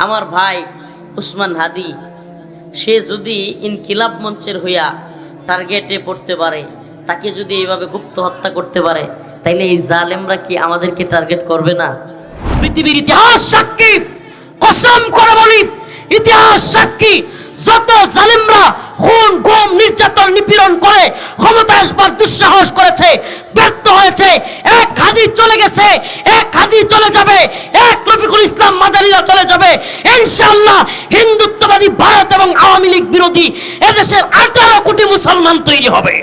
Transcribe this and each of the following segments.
আমার ভাই উসমান হাদি সে যদি ইনকিলাব মঞ্চের হইয়া টার্গেটে পড়তে পারে, তাকে যদি এইভাবে গুপ্ত হত্যা করতে পারে, তাইলে এই জালেমরা কি আমাদেরকে টার্গেট করবে না? পৃথিবীর ইতিহাস সাক্ষী, কসম করে বলি ইতিহাস সাক্ষী, যত জালেমরা খুন গুম নির্যাতন নিপীড়ন করে ক্ষমতা আসবার দুঃসাহস করেছে, ব্যর্থ হয়েছে। এক হাদি চলে গেছে, এক হাদি চলে যাবে, এক রফিকুল ইসলাম মাদারীরা চলে যাবে। ইনশাআল্লাহ হিন্দুত্ববাদী ভারত এবং আওয়ামী লীগ বিরোধী এদেশের 18 কোটি মুসলমান তৈরি হবে।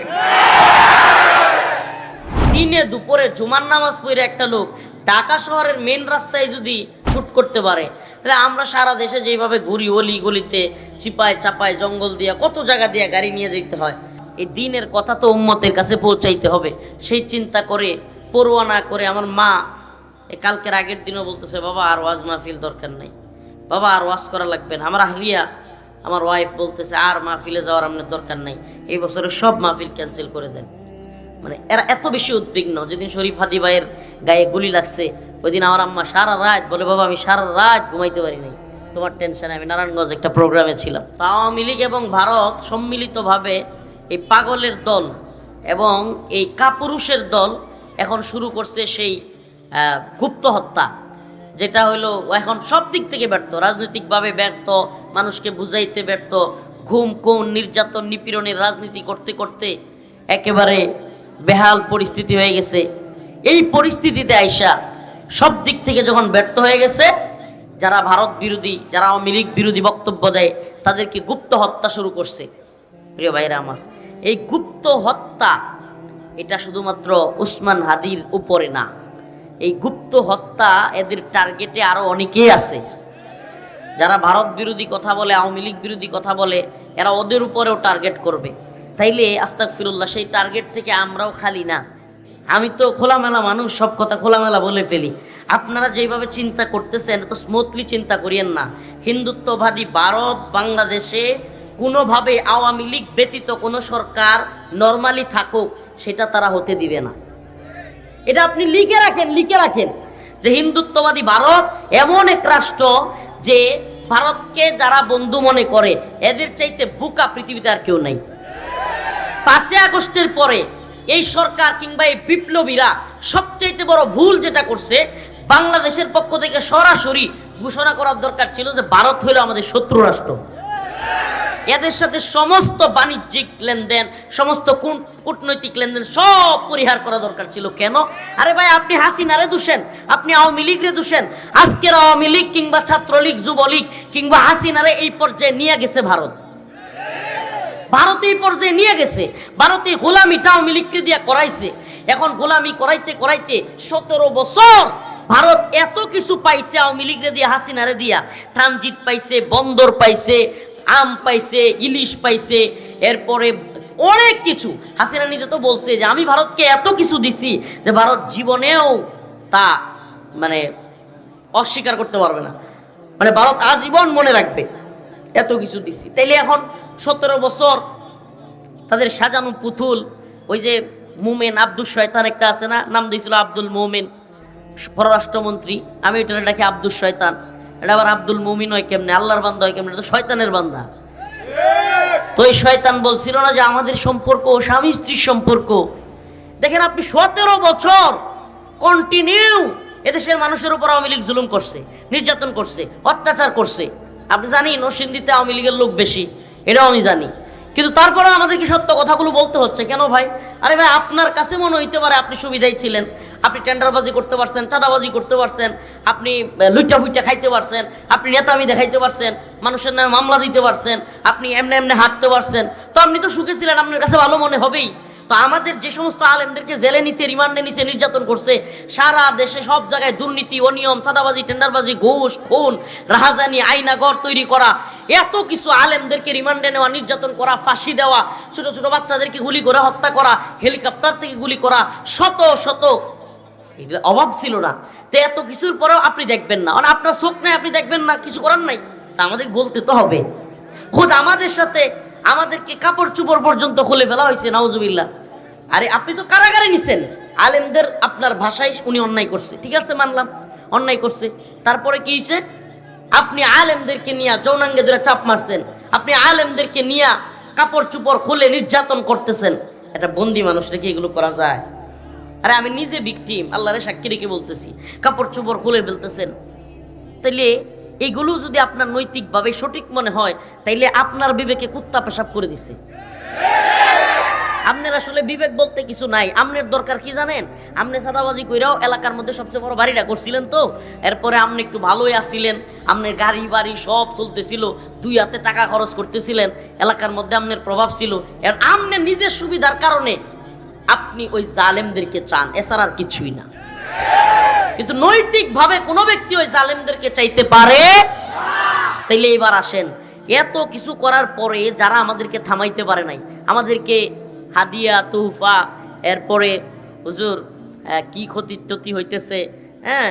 দিনে দুপুরে জুমার নামাজ পড়ে একটা লোক ঢাকা শহরের মেন রাস্তায় যদি শুট করতে পারে, তাহলে আমরা সারা দেশে যেভাবে ঘুরি অলি গলিতে চিপায় চাপায় জঙ্গল দিয়া কত জায়গা দিয়া গাড়ি নিয়ে যেতে হয়, এই দিনের কথা তো উম্মতের কাছে পৌঁছাইতে হবে। সেই চিন্তা করে পরোয়া না করে আমার মা কালকের আগের দিনও বলতেছে, বাবা আর ওয়াজ মাহফিল দরকার নাই, বাবা আর ওয়াজ করা লাগবে না। আমার আহলিয়া আমার ওয়াইফ বলতেছে, আর মাহফিলে যাওয়ার আপনার দরকার নাই, এই বছরে সব মাহফিল ক্যান্সেল করে দেন। মানে এরা এত বেশি উদ্বিগ্ন। যেদিন শরীফ হাদি ভাইয়ের গায়ে গুলি লাগছে, ওই দিন আমার আম্মা সারা রাত বলে, বাবা আমি সারা রাত ঘুমাইতে পারি নাই, তোমার টেনশনে। আমি নারায়ণগঞ্জ একটা প্রোগ্রামে ছিলাম। আওয়ামী লীগ এবং ভারত সম্মিলিতভাবে এই পাগলের দল এবং এই কাপুরুষের দল এখন শুরু করছে সেই গুপ্ত হত্যা, যেটা হইলো এখন সব দিক থেকে ব্যর্থ, রাজনৈতিকভাবে ব্যর্থ, মানুষকে বুঝাইতে ব্যর্থ, ঘুম কোন নির্যাতন নিপীড়নের রাজনীতি করতে করতে একেবারে বেহাল পরিস্থিতি হয়ে গেছে। এই পরিস্থিতিতে আইসা সব দিক থেকে যখন ব্যর্থ হয়ে গেছে, যারা ভারত বিরোধী, যারা আওয়ামী লীগ বিরোধী বক্তব্য দেয়, তাদেরকে গুপ্ত হত্যা শুরু করছে। প্রিয় ভাইরা আমার, এই গুপ্ত হত্যা এটা শুধুমাত্র উসমান হাদির উপরে না, এই গুপ্ত হত্যা এদের টার্গেটে আরো অনেকেই আছে। যারা ভারত বিরোধী কথা বলে, আওয়ামী লীগ বিরোধী কথা বলে, এরা ওদের উপরেও টার্গেট করবে। তাইলে আস্তাগফিরুল্লাহ, সেই টার্গেট থেকে আমরাও খালি না। আমি তো খোলামেলা মানুষ, সব কথা খোলামেলা বলে ফেলি। আপনারা যেভাবে চিন্তা করতেছেন তো স্মুথলি চিন্তা করিয়েন না। হিন্দুত্ববাদী ভারত বাংলাদেশে কোনোভাবে আওয়ামী লীগ ব্যতীত কোনো সরকার নর্মালি থাকুক, সেটা তারা হতে দিবে না। এটা আপনি লিখে রাখেন যে হিন্দুত্ববাদী ভারত এমন এক রাষ্ট্র যে ভারতকে যারা বন্ধু মনে করে, এদের চাইতে বোকা পৃথিবীতে আর কেউ নাই। 5 আগস্টের পরে এই সরকার কিংবা এই বিপ্লবীরা সবচাইতে বড় ভুল যেটা করছে, বাংলাদেশের পক্ষ থেকে সরাসরি ঘোষণা করার দরকার ছিল যে ভারত হলো আমাদের শত্রু রাষ্ট্র। এদের সাথে সমস্ত বাণিজ্যিক লেনদেন, সমস্ত কূটনৈতিক লেনদেন সব পরিহার করা দরকার ছিল। কেন? আরে ভাই, আপনি হাসিনারে দোষেন, আপনি আওয়ামী লীগরে দোষেন। আজকের আওয়ামী লীগ কিংবা ছাত্রলীগ, যুবলীগ কিংবা হাসিনারে এই পর্যায়ে নিয়ে গেছে ভারত। ভারত এই পর্যায়ে নিয়ে গেছে। ভারতে গোলামিটা আওয়ামী লীগকে দিয়ে করাইছে। এখন গোলামি করাইতে করাইতে 17 বছর ভারত এত কিছু পাইছে আওয়ামী লীগরে দিয়ে, হাসিনারে দিয়া। ট্রানজিট পাইছে, বন্দর পাইছে, আম পাইছে, ইলিশ পাইছে, এরপরে অনেক কিছু। হাসিনা নিজে তো বলছে যে আমি ভারতকে এত কিছু দিছি যে ভারত জীবনেও তা মানে অস্বীকার করতে পারবে না, মানে ভারত আজীবন মনে রাখবে এত কিছু দিছি। তাইলে এখন 17 বছর তাদের সাজানো পুতুল, ওই যে মোমেন আব্দুল শয়তান একটা আছে না, নাম দিয়েছিল আব্দুল মোমেন, পররাষ্ট্রমন্ত্রী। আমি এটা ডাকি আব্দুল শয়তান, এটা আবার আব্দুল মুমিন হয় কেমনে, আল্লাহর বান্দা হয় কেমনে? এটা তো শয়তানের বান্দা। তো এই শয়তান বলছিল না যে আমাদের সম্পর্ক স্বামী স্ত্রীর সম্পর্ক। দেখেন আপনি 17 বছর কন্টিনিউ এদেশের মানুষের উপর আওয়ামী লীগ জুলুম করছে, নির্যাতন করছে, অত্যাচার করছে। আপনি জানি নরসিংদীতে আওয়ামী লীগের লোক বেশি, এটাও আমি জানি, কিন্তু তারপরে আমাদেরকে সত্য কথাগুলো বলতে হচ্ছে। কেন ভাই? আরে ভাই, আপনার কাছে মনে হইতে পারে আপনি সুবিধাই ছিলেন, আপনি টেন্ডারবাজি করতে পারছেন, চাঁদাবাজি করতে পারছেন, আপনি লুইটা ফুইটা খাইতে পারছেন, আপনি নেতামি দেখাইতে পারছেন, মানুষের নামে মামলা দিতে পারছেন, আপনি এমনি এমনি হাঁটতে পারছেন, তো আপনি তো সুখে ছিলেন, আপনার কাছে ভালো মনে হবেই। তো আমাদের যে সমস্ত আলেমদেরকে জেলে নিছে, রিমান্ডে নিছে, নির্যাতন করছে, সারা দেশে সব জায়গায় দুর্নীতি, অনিয়ম, চাঁদাবাজি, টেন্ডারবাজি, ঘুষ, খুন, রাহাজানি, আইনাগর তৈরি করা, এত কিছু আলেমদেরকে রিমান্ডে নেওয়া, নির্যাতন করা, ফাঁসি দেওয়া, ছোট ছোট বাচ্চাদেরকে গুলি করে হত্যা করা, হেলিকপ্টার থেকে গুলি করা, শত শত, এটার অভাব ছিল না। তো এত কিছুর পরেও আপনি দেখবেন না, মানে আপনার চোখ নাই, আপনি দেখবেন না, কিছু করার নাই। তা আমাদের বলতে তো হবে। খোদ আমাদের সাথে আমাদেরকে কাপড় চোপড় পর্যন্ত খুলে ফেলা হয়েছে, নাউজুবিল্লাহ। আরে আপনি তো কারাগারে নিছেন আলেমদের, আপনার ভাষায় উনি অন্যায় করছে, ঠিক আছে মানলাম অন্যায় করছে, তারপরে কি হয়েছে? আপনি আলেমদেরকে নিয়ে যৌনাঙ্গে ধরে চাপ মারছেন, আপনি আলেমদেরকে নিয়ে কাপড় চুপড় খুলে নির্যাতন করতেছেন। এটা বন্দি মানুষ রেখে এগুলো করা যায়? আরে আমি নিজে ভিকটিম, আল্লাহরে সাক্ষী রেখে বলতেছি, কাপড় চুপড় খুলে ফেলতেছেন। তাইলে এইগুলো যদি আপনার নৈতিকভাবে সঠিক মনে হয়, তাইলে আপনার বিবেকে কুত্তা পেশাব করে দিছে। আপনার আসলে বিবেক বলতে কিছু নাই। আপনার দরকার কি জানেন? আপনি সাদাবাজি কইরাও এলাকার মধ্যে সবচেয়ে বড় বাড়িটা করছিলেন তো, এরপরে আপনি একটু ভালোই আসছিলেন, আপনার গাড়ি বাড়ি সব চলতেছিল, 2 হাতে টাকা খরচ করতেছিলেন, এলাকার মধ্যে আপনার প্রভাব ছিল। এখন আপনি নিজের সুবিধার কারণে আপনি ওই জালেমদেরকে চান, এছাড়া আর কিছুই না। কিন্তু নৈতিকভাবে কোনো ব্যক্তি ওই জালেমদেরকে চাইতে পারে? তাইলে এবার আসেন, এত কিছু করার পরে যারা আমাদেরকে থামাইতে পারে নাই, আমাদেরকে হাদিয়া তুফা, এরপরে হুজুর কি ক্ষতি টতি হইতেছে, হ্যাঁ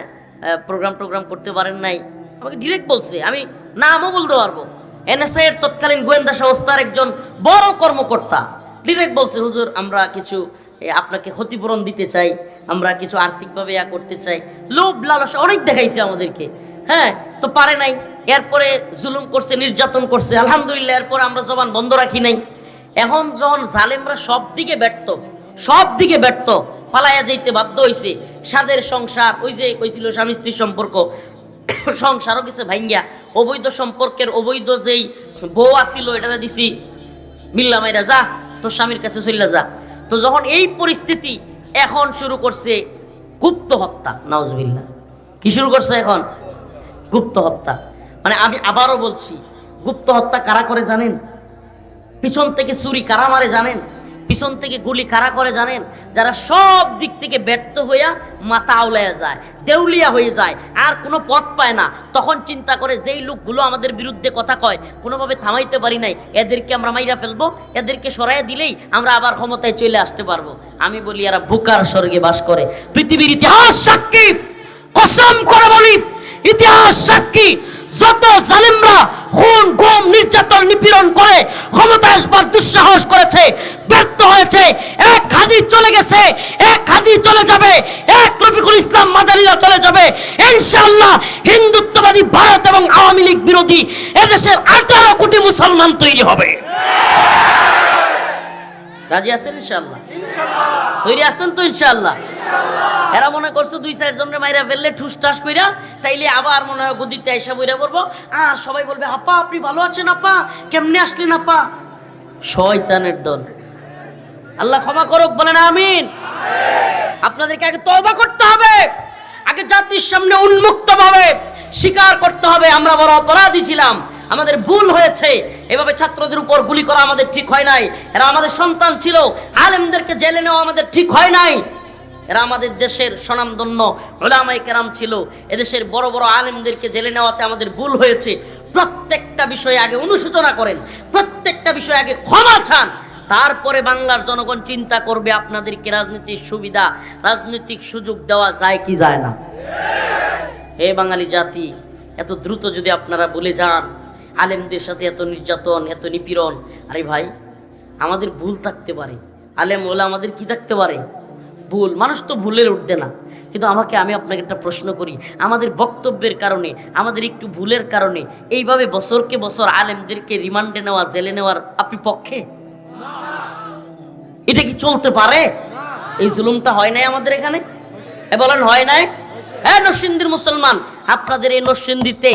প্রোগ্রাম করতে পারেন নাই, আমাকে ডিরেক্ট বলছে, আমি নামও বলতে পারবো, এনএসআই এর তৎকালীন গোয়েন্দা সংস্থার একজন বড় কর্মকর্তা ডিরেক্ট বলছে, হুজুর আমরা কিছু আপনাকে ক্ষতিপূরণ দিতে চাই, আমরা কিছু আর্থিকভাবে করতে চাই। লোভ লালসা অনেক দেখাইছে আমাদেরকে, হ্যাঁ তো পারে নাই। এরপরে জুলুম করছে, নির্যাতন করছে, আলহামদুলিল্লাহ এরপরে আমরা জবান বন্ধ রাখি নাই। এখন যখন জালেমরা সব দিকে ব্যর্থ পালাইয়া যাইতে বাধ্য হইছে, সাদের সংসার, ওই যে কইছিল স্বামী স্ত্রীর সম্পর্ক, সংসারও কিছু ভাঙ্গিয়া অবৈধ সম্পর্কের অবৈধ যেই বউ আসিল এটা দিছি মিল্লা মাইরা, যা তোর স্বামীর কাছে চইলা যা। তো যখন এই পরিস্থিতি, এখন শুরু করছে গুপ্ত হত্যা, নাউজুবিল্লাহ। কি শুরু করছে এখন? গুপ্ত হত্যা। মানে আমি আবারও বলছি, গুপ্ত হত্যা কারা করে জানেন? পিছন থেকে ছুরি কারা মারে জানেন? পিছন থেকে গুলি কারা করে জানেন? যারা সব দিক থেকে ব্যর্থ হইয়া মাথা আউলাইয়া যায়, দেউলিয়া হয়ে যায়, আর কোনো পথ পায় না। তখন চিন্তা করে যেই লোকগুলো আমাদের বিরুদ্ধে কথা কয়, কোনোভাবে থামাইতে পারি নাই, এদেরকে আমরা মাইরা ফেলবো, এদেরকে সরাইয়া দিলেই আমরা আবার ক্ষমতায় চলে আসতে পারবো। আমি বলি এরা বুকার স্বর্গে বাস করে। পৃথিবীর ইতিহাস সাক্ষী, কসম করে বলি, ইতিহাস সাক্ষী, যত জালেমরা খুন গুম নির্যাতন নিপীড়ন করে ক্ষমতা আসবার দুঃসাহস করেছে, ব্যর্থ হয়েছে, এক হাদিস চলে গেছে, এক হাদিস চলে যাবে, এক রফিকুল ইসলাম মাদারিরা চলে যাবে ইনশাআল্লাহ। হিন্দুত্ববাদী ভারত এবং আওয়ামী লীগ বিরোধী এদেশের 18 কোটি মুসলমান তৈরি হবে। রাজি আছেন ইনশাআল্লাহ? তৈরি আছেন তো ইনশাআল্লাহ? এরা মনে করছে 2-4 জনের মাইরা ফেললে ঠুসঠাস কইরা তাইলে আবার মনে হয় গদিতে আইসা বইরা পড়বো, আর সবাই বলবে আপা আপনি ভালো আছেন আপা, কেমনে আসলেন আপা? শয়তানের দল, আল্লাহ ক্ষমা করুক, বলেন আমিন। আপনাদেরকে আগে তওবা করতে হবে, আগে জাতির সামনে উন্মুক্তভাবে স্বীকার করতে হবে আমরা বড় অপরাধী ছিলাম, আমাদের ভুল হয়েছে। এভাবে ছাত্রদের উপর গুলি করা আমাদের ঠিক হয় নাই, এরা আমাদের সন্তান ছিল। আলেমদেরকে জেলে নেওয়া আমাদের ঠিক হয় নাই, এরা আমাদের দেশের স্বনামধন্য উলামায়ে কেরাম ছিল। এদেশের বড় বড় আলেমদেরকে জেলে নেওয়াতে আমাদের ভুল হয়েছে। প্রত্যেকটা বিষয়ে আগে অনুশোচনা করেন, প্রত্যেকটা বিষয়ে আগে ক্ষমা চান, তারপরে বাংলার জনগণ চিন্তা করবে আপনাদেরকে রাজনীতির সুবিধা, রাজনৈতিক সুযোগ দেওয়া যায় কি যায় না। হে বাঙালি জাতি, এত দ্রুত যদি আপনারা বলে যান আলেমদের সাথে এত নির্যাতন, এত নিপীড়ন, আরে ভাই আমাদের ভুল থাকতে পারে, আলেম ওলা আমাদের কি থাকতে পারে, ভুল। মানুষ তো ভুলের উঠবে না, কিন্তু আমি আপনাকে একটা প্রশ্ন করি, আমাদের বক্তব্যের কারণে, আমাদের একটু ভুলের কারণে এইভাবে বছরকে বছর আলেমদেরকে রিমান্ডে নেওয়া, জেলে নেওয়ার আপনি পক্ষে? এটা কি চলতে পারে? এই জুলুমটা হয় নাই আমাদের এখানে? বলেন হয় নাই? হ্যাঁ নরসিংদীর মুসলমান, আপনাদের এই নরসিংদীতে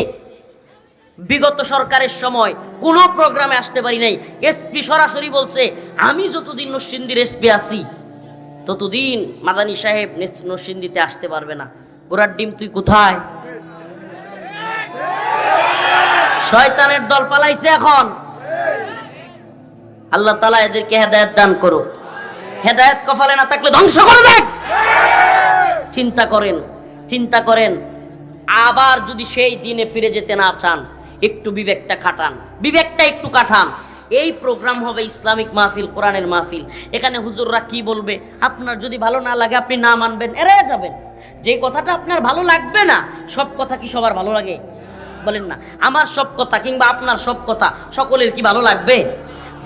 বিগত সরকারের সময় কোনো প্রোগ্রামে আসতে পারি নাই। এসপি সরাসরি বলছে আমি যতদিন নরসিংদীর এসপি আছি ততদিন মাদানী সাহেব নরসিংদীতে আসতে পারবে না। গোড়ার ডিম তুই কোথায়? শয়তানের দল পালাইছে এখন। আল্লাহ তাআলা এদেরকে হেদায়েত দান করুক, হেদায়েত কপালে না থাকলে ধ্বংস করে দেয়। চিন্তা করেন আবার যদি সেই দিনে ফিরে যেতে না চান, একটু বিবেকটা কাটান। এই প্রোগ্রাম হবে ইসলামিক মাহফিল, কোরআনের মাহফিল। এখানে হুজুররা কি বলবে, আপনার যদি ভালো না লাগে আপনি না মানবেন, এড়িয়ে যাবেন। যে কথাটা আপনার ভালো লাগবে না, সব কথা কি সবার ভালো লাগে? বলেন না। আমার সব কথা কিংবা আপনার সব কথা সকলের কি ভালো লাগবে?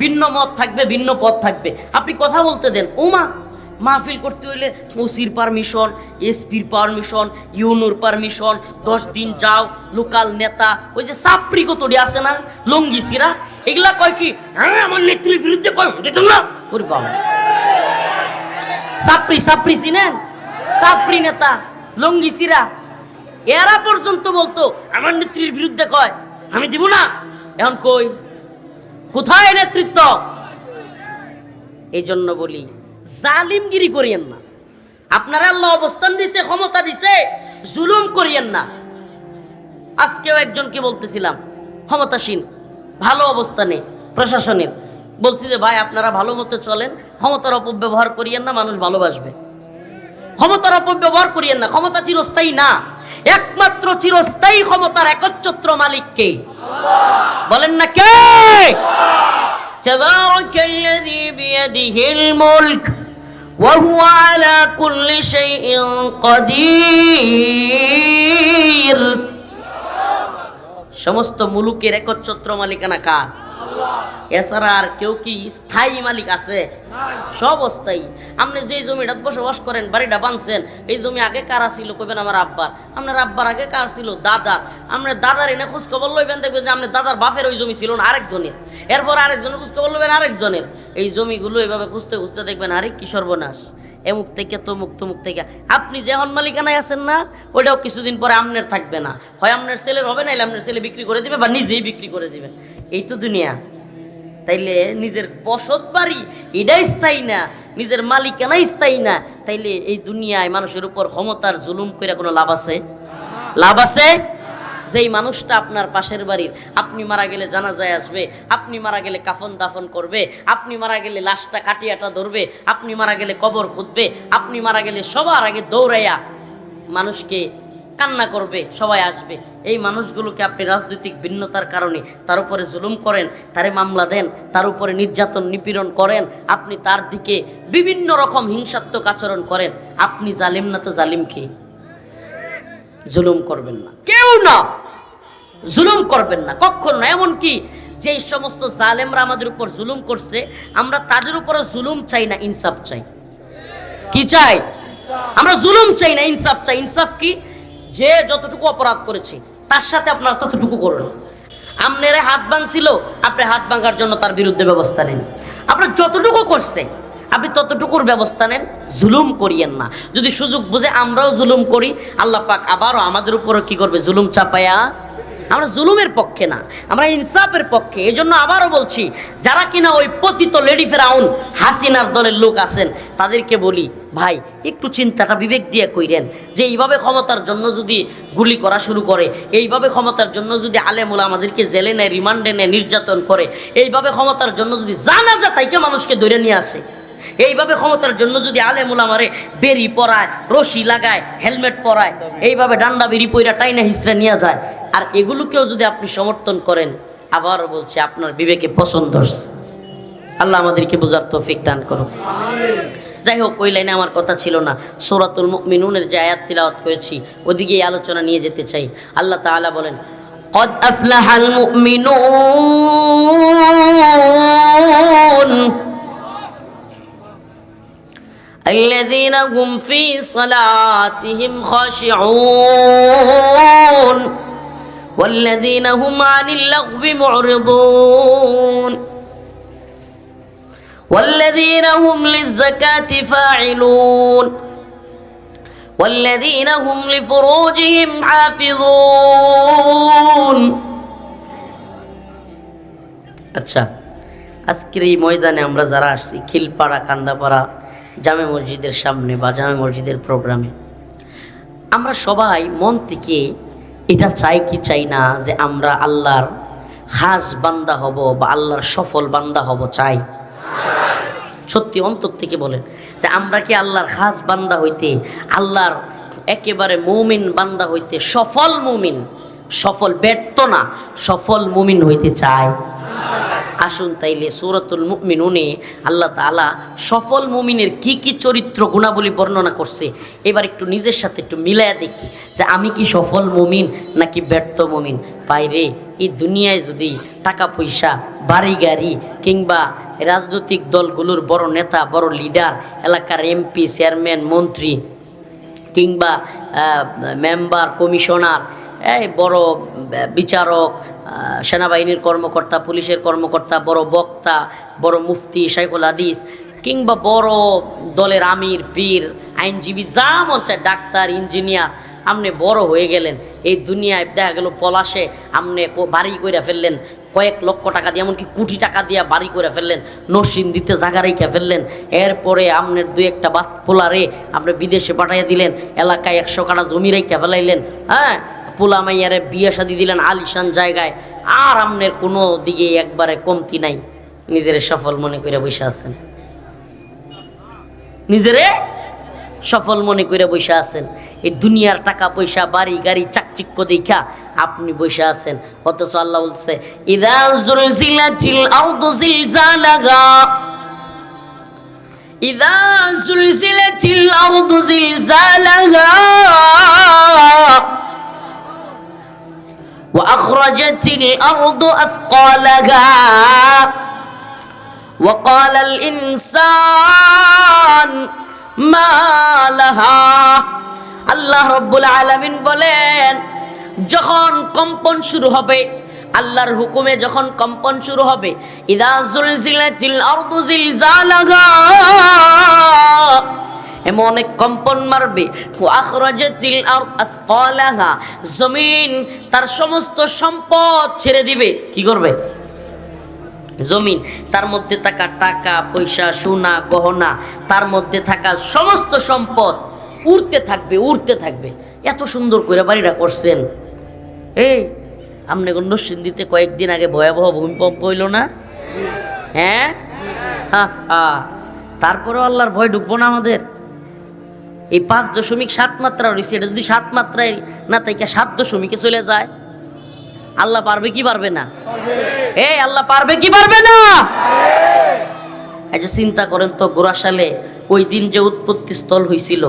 ভিন্ন মত থাকবে, ভিন্ন পথ থাকবে, আপনি কথা বলতে দেন। ওমা মাহফিল করতে হইলে ওসির পারমিশন, এসপির পারমিশন, ইউনুর পারমিশন, 10 দিন যাও, লোকাল নেতা, ওই যে সাপড়ি কতটি আছে না লঙ্গিসিরা, এগুলা কয় কি হ্যাঁ আমার নেত্রীর বিরুদ্ধে কয় দিতাম না। ওরে বাবা, সাপড়ি চিনেন? সাপড়ি নেতা লঙ্গিসিরা এরা পর্যন্ত বলতো আমার নেত্রীর বিরুদ্ধে কয় আমি দিব না। এখন কই, কোথায় নেতৃত্ব? এই জন্য বলি জালিমগিরি করিয়েন না। আপনারা আল্লাহ অবস্থান দিছে, ক্ষমতা দিছে, জুলুম করিয়েন না। আজকেও একজনকে বলতেছিলাম ক্ষমতাসীন, ভালো অবস্থানে প্রশাসনের, বলছি যে ভাই আপনারা ভালো মতো চলেন, ক্ষমতার অপব্যবহার করিয়েন না, মানুষ ভালোবাসবে। ক্ষমতার অপব্যবহার করিয়েন না, ক্ষমতা চিরস্থায়ী না। একমাত্র চিরস্থায়ী ক্ষমতার একচ্ছত্র মালিক কে? বলেন না কে? তাবারাকাল্লাযী বিয়াদিহিল মুলক ওয়া হুয়া আলা কুল্লি শাইইন কাদির। সমস্ত মুলুকের একচ্ছত্র মালিকানা কার? এছাড়া আর কেউ কি স্থায়ী মালিক আছে? সব অস্থায়ী। আপনি যে জমিটা বসবাস করেন, বাড়িটা বানছেন, এই জমি আগে কারা ছিল? কইবেন আমার আব্বার। আপনার আব্বার আগে কার ছিল? দাদার। আপনার দাদার এনে খোঁজ খবর লইবেন, দেখবেন যে আপনার দাদার বাপের ওই জমি ছিল না আরেকজনের, এরপর আরেকজনের খোঁজ খবর লইবেন আরেকজনের। এই জমিগুলো এভাবে খুঁজতে খুঁজতে দেখবেন আরে কি সর্বনাশ, এমুক থেকে তমুক থেকে। আপনি যখন মালিকানায় আছেন না, ওইটাও কিছুদিন পরে আপনার থাকবে না, হয় আপনার ছেলের হবে, নাইলে আপনার ছেলে বিক্রি করে দিবে বা নিজেই বিক্রি করে দিবেন। এই তো দুনিয়া। তাইলে নিজের বসত বাড়ি এটাই স্থায়ী না, নিজের মালিকানা স্থায়ী না, তাইলে এই দুনিয়ায় মানুষের উপর ক্ষমতার জুলুম করে কোনো লাভ আছে? লাভ আছে? যেই মানুষটা আপনার পাশের বাড়ির, আপনি মারা গেলে জানাজায় আসবে, আপনি মারা গেলে কাফন দাফন করবে, আপনি মারা গেলে লাশটা কাটিয়াটা ধরবে, আপনি মারা গেলে কবর খুঁজবে, আপনি মারা গেলে সবার আগে দৌড়াইয়া মানুষকে কান্না করবে, সবাই আসবে, এই মানুষগুলোকে আপনি রাজনৈতিক ভিন্নতার কারণে তার উপরে জুলুম করেন, তারে মামলা দেন, তার উপরে নির্যাতন নিপীড়ন করেন, আপনি তার দিকে বিভিন্ন রকম হিংসাত্মক আচরণ করেন, আপনি জালিম না তো জালিম কি? জুলুম করবেন না, কেউ না, জুলুম করবেন না কখনো না। এমনকি যেই সমস্ত জালেমরা আমাদের উপর জুলুম করছে, আমরা তাদের উপরও জুলুম চাই না, ইনসাফ চাই। কি চাই? আমরা জুলুম চাই না, ইনসাফ চাই। ইনসাফ কি? যে যতটুকু অপরাধ করেছে তার সাথে আপনার ততটুকু করুন। আপনার হাত ভাঙছিল, আপনি হাত ভাঙার জন্য তার বিরুদ্ধে ব্যবস্থা নেন। আপনার যতটুকু করছে আপনি ততটুকুর ব্যবস্থা নেন, জুলুম করিয়েন না। যদি সুযোগ বুঝে আমরাও জুলুম করি, আল্লাহ পাক আবারও আমাদের উপরও কি করবে? জুলুম চাপায়া। আমরা জুলুমের পক্ষে না, আমরা ইনসাফের পক্ষে। এই জন্য আবারও বলছি, যারা কিনা ওই পতিত লেডি ফেরাউন হাসিনার দলের লোক আছেন, তাদেরকে বলি ভাই একটু চিন্তাটা বিবেক দিয়ে কইরেন, যে এইভাবে ক্ষমতার জন্য যদি গুলি করা শুরু করে, এইভাবে ক্ষমতার জন্য যদি আলেমুলা আমাদেরকে জেলে নেয়, রিমান্ডে নেয়, নির্যাতন করে, এইভাবে ক্ষমতার জন্য যদি জানাজা তাইকে মানুষকে ধরে নিয়ে আসে, এইভাবে ক্ষমতার জন্য যদি আলেমুলা মারে বেরি পরায়, রশি লাগায়, হেলমেট পরায়, এইভাবে ডান্ডা বেরি পইরা টাইনা হিসড়ে নিয়ে যায়, আর এগুলোকেও যদি আপনি সমর্থন করেন, আবারও বলছি আপনার বিবেকে পছন্দ হচ্ছে। আল্লাহ আমাদেরকে বোঝার তৌফিক দান করুন। যাই হোক, ওই লাইনে আমার কথা ছিল না। সূরাতুল মুমিনুনের যে আয়াত তিলাওয়াত করেছি ওদিকে এই আলোচনা নিয়ে যেতে চাই। আল্লাহ তাআলা বলেন, قد أفلح المؤمنون الذين هم في صلاتهم خاشعون والذين هم عن اللغو معرضون والذين هم للزكاة فاعلون والذين هم لفروجهم حافظون। আচ্ছা, আজকের এই ময়দানে আমরা যারা আসছি, খিলপাড়া, কান্দাপাড়া জামে মসজিদের সামনে বা জামে মসজিদের প্রোগ্রামে, আমরা সবাই মন থেকে এটা চাই কি চাই না যে আমরা আল্লাহর খাস বান্দা হব বা আল্লাহর সফল বান্দা হব? চাই? সত্যি অন্তর থেকে বলেন যে আমরা কি আল্লাহর খাস বান্দা হইতে, আল্লাহর একেবারে মুমিন বান্দা হইতে, সফল মুমিন, সফল ব্যর্থ না, সফল মুমিন হইতে চাই? আসুন তাইলে সূরাতুল মুমিনুনে আল্লাহ তাআলা সফল মুমিনের কি কি চরিত্র গুণাবলী বর্ণনা করছে, এবার একটু নিজের সাথে একটু মিলায়া দেখি যে আমি কি সফল মুমিন নাকি ব্যর্থ মুমিন। বাইরে এই দুনিয়ায় যদি টাকা পয়সা, বাড়ি গাড়ি কিংবা এই রাজনৈতিক দলগুলোর বড় নেতা, বড় লিডার, এলাকার এমপি, চেয়ারম্যান, মন্ত্রী কিংবা মেম্বার, কমিশনার, এই বড় বিচারক, সেনাবাহিনীর কর্মকর্তা, পুলিশের কর্মকর্তা, বড় বক্তা, বড় মুফতি, শাইখুল হাদিস কিংবা বড় দলের আমির, পীর, আইনজীবী, যা মন চায়, ডাক্তার, ইঞ্জিনিয়ার, আপনি বড় হয়ে গেলেন এই দুনিয়ায়, দেখা গেল পলাশে আপনি বাড়ি করে ফেললেন, কয়েক লক্ষ টাকা দিয়ে, এমনকি কোটি টাকা দিয়ে বাড়ি করে ফেললেন, নরসিংদীতে জায়গা রেখে ফেললেন, এরপরে আপনার দুই একটা বাত পোলারে আপনি বিদেশে পাঠাইয়া দিলেন, এলাকায় 100 কাঠা জমি রেখে ফেলাইলেন, হ্যাঁ, পোলা মাইয়ারে বিয়ে শাদি দিলেন আলিশান জায়গায়, আর আপনার কোনো দিকে একবারে কমতি নাই, নিজের সফল মনে করে বসে আছেন, নিজেরে সফল মনে করে বসে আছেন। এই দুনিয়ার টাকা পয়সা, বাড়ি গাড়ি, চাকচিক্য দেখা আপনি বসে আছেন, অথচ আল্লাহ বলছে ইযা যুলজিলাতিল আরদু জিলজালাহা, ইযা যুলজিলাতিল আরদু জিলজালাহা ওয়া আখরাজাতিল আরদু আথকালাহা ওয়া ক্বালাল ইনসান মা লাহা। আল্লাহ রাব্বুল আলামিন বলেন, যখন কম্পন শুরু হবে, আল্লাহর হুকুমে যখন কম্পন শুরু হবে, ইযা যুলজিলাতিল আরদু জিলজালাহা, এমন এক কম্পন মারবে, ওয়া আখরাজাতিল আরদ আথকালাহা, জমিন তার সমস্ত সম্পদ ছেড়ে দিবে। কি করবে? জমিন, তার মধ্যে থাকা টাকা পয়সা, সোনা গহনা, তার মধ্যে থাকা সমস্ত সম্পদ উড়তে থাকবে, উড়তে থাকবে। এত সুন্দর করে বাড়িটা করছেন। এই আপনি নরসিংদীতে কয়েকদিন আগে ভয়াবহ ভূমিকম্প হইল না? হ্যাঁ, তারপরেও আল্লাহর ভয় ঢুকবো না আমাদের? এই 5.7 মাত্রা রয়েছে, এটা যদি 7 মাত্রায় না তাইকা 7.0 চলে যায়, আল্লাহ পারবে কি পারবে না? এই আল্লাহ পারবে কি পারবে না? আচ্ছা চিন্তা করেন তো, গোরাশালে ওই দিন যে উৎপত্তি স্থল হয়েছিল,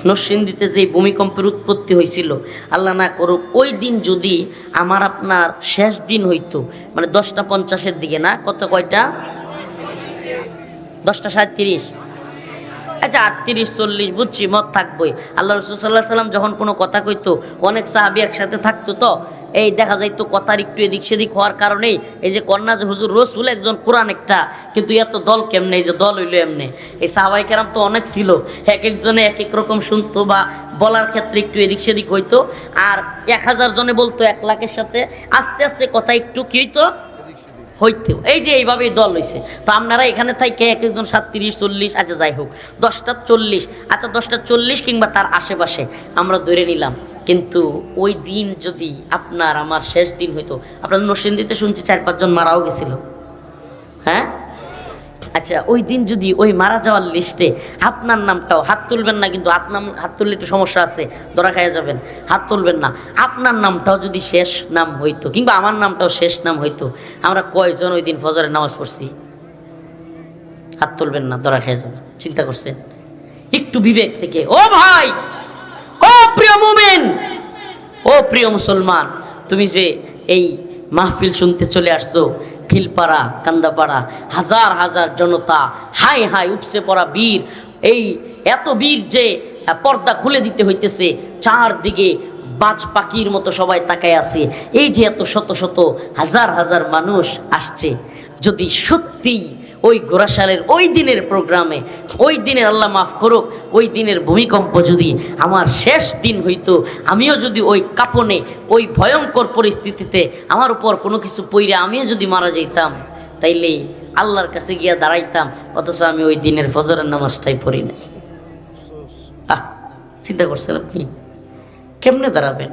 নরসিংদীতে যে ভূমিকম্পের উৎপত্তি হয়েছিল, আল্লাহ না করুক ওই দিন যদি আমার আপনার শেষ দিন হইতো, মানে 10:50 দিকে, না কত, কয়টা, 10:37, আচ্ছা 38-40, বুঝছি, মত থাকবোই। আল্লাহ রাসূল সাল্লাল্লাহু আলাইহি ওয়াসাল্লাম যখন কোনো কথা কইতো, অনেক সাহাবী একসাথে থাকতো, তো এই দেখা যাইতো কথার একটু এদিক সেদিক হওয়ার কারণেই এই যে কন্যা যে হুজুর রসুল একজন, কোরআন একটা, কিন্তু এত দল কেমনে, এই যে দল হইলো এমনি। এই সাহাবায়ে কেরাম তো অনেক ছিল, এক একজনে এক এক রকম শুনতো, বা বলার ক্ষেত্রে একটু এদিক সেদিক হইতো, আর 1000 জনে বলতো 1 লাখের সাথে, আস্তে আস্তে কথা একটু কি হইতো, এই যে এইভাবেই দল হয়েছে। তো আপনারা এখানে থাইকে এক একজন 37-40, আচ্ছা যাই হোক 10:40, আচ্ছা 10:40 কিংবা তার আশেপাশে আমরা ধরে নিলাম, কিন্তু ওই দিন যদি আপনার আমার শেষ দিন হইতো, আপনার নরসিংদীতে শুনছি 4-5 জন মারাও গেছিল, হ্যাঁ, আচ্ছা ওই দিন যদি ওই মারা যাওয়ার লিস্টে আপনার নামটাও, হাত তুলবেন না কিন্তু, হাত তুললে একটু সমস্যা আছে, ধরা খাইয়া যাবেন, হাত তুলবেন না, আপনার নামটাও যদি শেষ নাম হইতো, কিংবা আমার নামটাও শেষ নাম হইতো, আমরা কয়জন ওই দিন ফজরের নামাজ পড়ছি? হাত তুলবেন না, ধরা খাইয়া যাবেন। চিন্তা করছেন একটু বিবেক থেকে? ও ভাই, ও প্রিয় মুমিন, ও প্রিয় মুসলমান, তুমি যে এই মাহফিল শুনতে চলে আসছো, খিলপাড়া, কান্দাপাড়া, হাজার হাজার জনতা, হাই হাই উপসে পড়া বীর, এই এত বীর যে পর্দা খুলে দিতে হইতেছে, চারদিকে বাজ পাখির মতো সবাই তাকায় আছে, এই যে এত শত শত হাজার হাজার মানুষ আসছে, যদি সত্যি ওই গোরাশালের ওই দিনের প্রোগ্রামে, ওই দিনের, আল্লাহ মাফ করুক, ওই দিনের ভূমিকম্প যদি আমার শেষ দিন হইতো, আমিও যদি ওই কাঁপনে, ওই ভয়ঙ্কর পরিস্থিতিতে আমার উপর কোনো কিছু পইরা আমিও যদি মারা যাইতাম, তাইলে আল্লাহর কাছে গিয়া দাঁড়াইতাম, অথচ আমি ওই দিনের ফজরের নামাজটাই পড়ি নাই। চিন্তা করছেন আপনি কেমনে দাঁড়াবেন?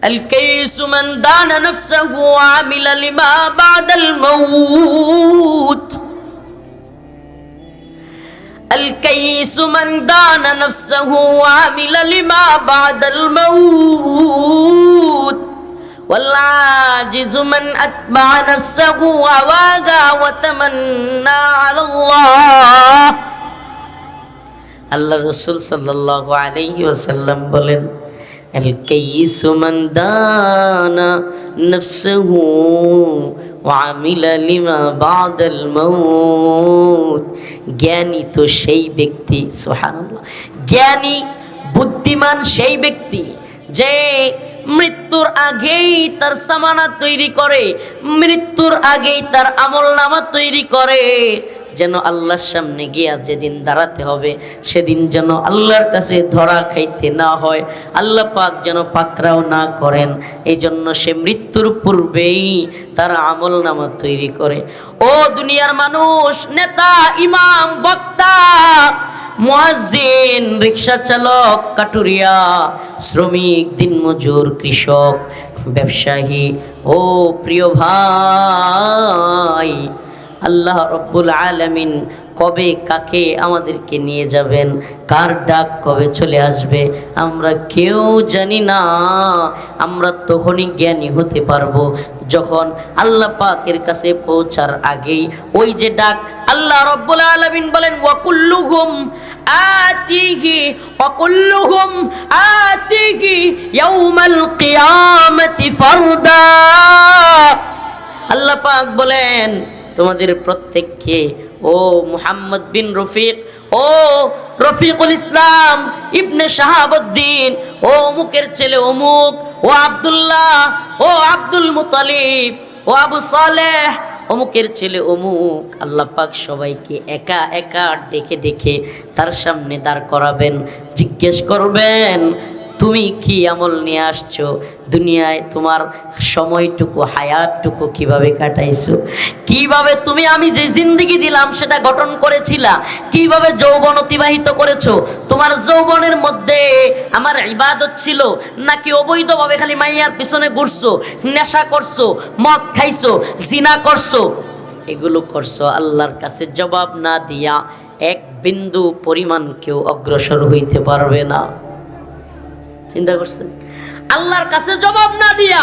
আল কাইসু মান দানা নাফসাহু ওয়া আমিলা লিমা বাদাল মাউত, الكيس من دان نفسه وعمل لما بعد الموت والعاجز من أتبع نفسه هواها وتمنى على الله। আল্লাহ রাসূল সাল্লাল্লাহু আলাইহি ওয়াসাল্লাম বলেন, আল কাইসু মান দানা নাফসাহু وعمل لما بعد الموت। জ্ঞানী তো সেই ব্যক্তি, সুবহানাল্লাহ, জ্ঞানী বুদ্ধিমান সেই ব্যক্তি যে মৃত্যুর আগেই তার সামানা তৈরি করে, মৃত্যুর আগেই তার আমলনামা তৈরি করে, যেন আল্লাহর সামনে গিয়া যেদিন দাঁড়াতে হবে সেদিন যেন আল্লাহর কাছে ধরা খাইতে না হয়, আল্লাহ পাক যেন পাকড়াও না করেন। এই জন্য সে মৃত্যুর পূর্বেই তার আমলনামা তৈরি করে। ও দুনিয়ার মানুষ, নেতা, ইমাম, বক্তা, মুয়াজ্জিন, রিকশা চালক, কাটুরিয়া, শ্রমিক, দিনমজুর, কৃষক, ব্যবসায়ী, ও প্রিয় ভাই, আল্লাহ রব্বুল আলামিন কবে কাকে আমাদেরকে নিয়ে যাবেন, কার ডাক কবে চলে আসবে আমরা কেউ জানি না। আমরা তখনই জ্ঞানী হতে পারবো যখন আল্লাহ পাকের কাছে পৌঁছার আগেই ওই যে ডাক, আল্লাহ রব্বুল আলামিন বলেন ওয়াকুল্লুহুম আতিহি ইয়াউমাল কিয়ামাতি ফারদা। আল্লাহ পাক বলেন তোমাদের প্রত্যেককে, ও মুহাম্মদ বিন রফিক, ও রফিকুল ইসলাম ইবনে শাহাবুদ্দিন, ও অমুকের ছেলে অমুক, ও আব্দুল্লাহ, ও আব্দুল মুতালিব, ও আবু সালেহ, অমুকের ছেলে অমুক, আল্লাহ পাক সবাইকে একা একা ডেকে ডেকে তার সামনে দাঁড় করাবেন, জিজ্ঞেস করবেন তুমি কি আমল নিয়ে আসছো, দুনিয়ায় তোমার সময়টুকু, হায়াতটুকু কিভাবে কাটাইছো, কিভাবে তুমি আমি যে জিন্দেগি দিলাম সেটা গঠন করেছিলা, কিভাবে যৌবন অতিবাহিত করেছো, তোমার যৌবনের মধ্যে আমার ইবাদত ছিল নাকি অবৈধভাবে খালি মাইয়ার পিছনে ঘুরছো, নেশা করছো, মদ খাইছো, জিনা করছো, এগুলো করছো। আল্লাহর কাছে জবাব না দিয়া এক বিন্দু পরিমাণ কেউ অগ্রসর হইতে পারবে না। চিন্তা করছেন? আল্লাহর কাছে জবাব না দিয়া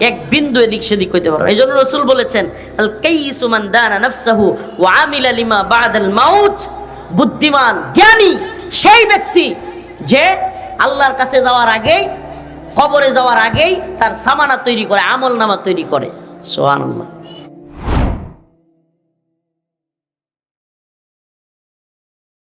এক বিন্দু এদিক সেদিক হইতে পারবে। এই জন্য রাসূল বলেছেন আল কাইসু মান দানা নাফসাহু ওয়া আমিলা লিমা বাদাল মাউত। বুদ্ধিমান জ্ঞানী সেই ব্যক্তি যে আল্লাহর কাছে যাওয়ার আগেই, কবরে যাওয়ার আগেই তার সামানা তৈরি করে, আমলনামা তৈরি করে। সুবহানাল্লাহ।